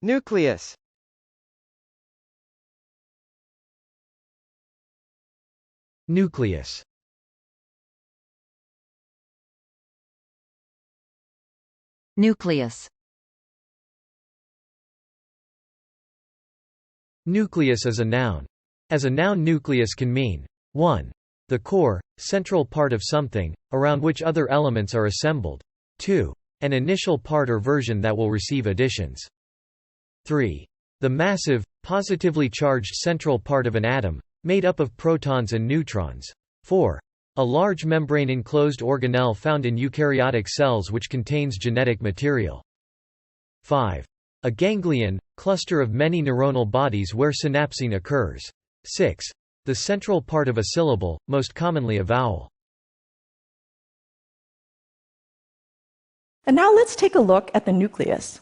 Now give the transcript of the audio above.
Nucleus. Nucleus. Nucleus. Nucleus is a noun. As a noun, nucleus can mean 1. The core, central part of something, around which other elements are assembled. 2. An initial part or version that will receive additions. 3. The massive, positively charged central part of an atom, made up of protons and neutrons. 4. A large membrane-enclosed organelle found in eukaryotic cells which contains genetic material. 5. A ganglion, cluster of many neuronal bodies where synapsing occurs. 6. The central part of a syllable, most commonly a vowel. And now let's take a look at the nucleus.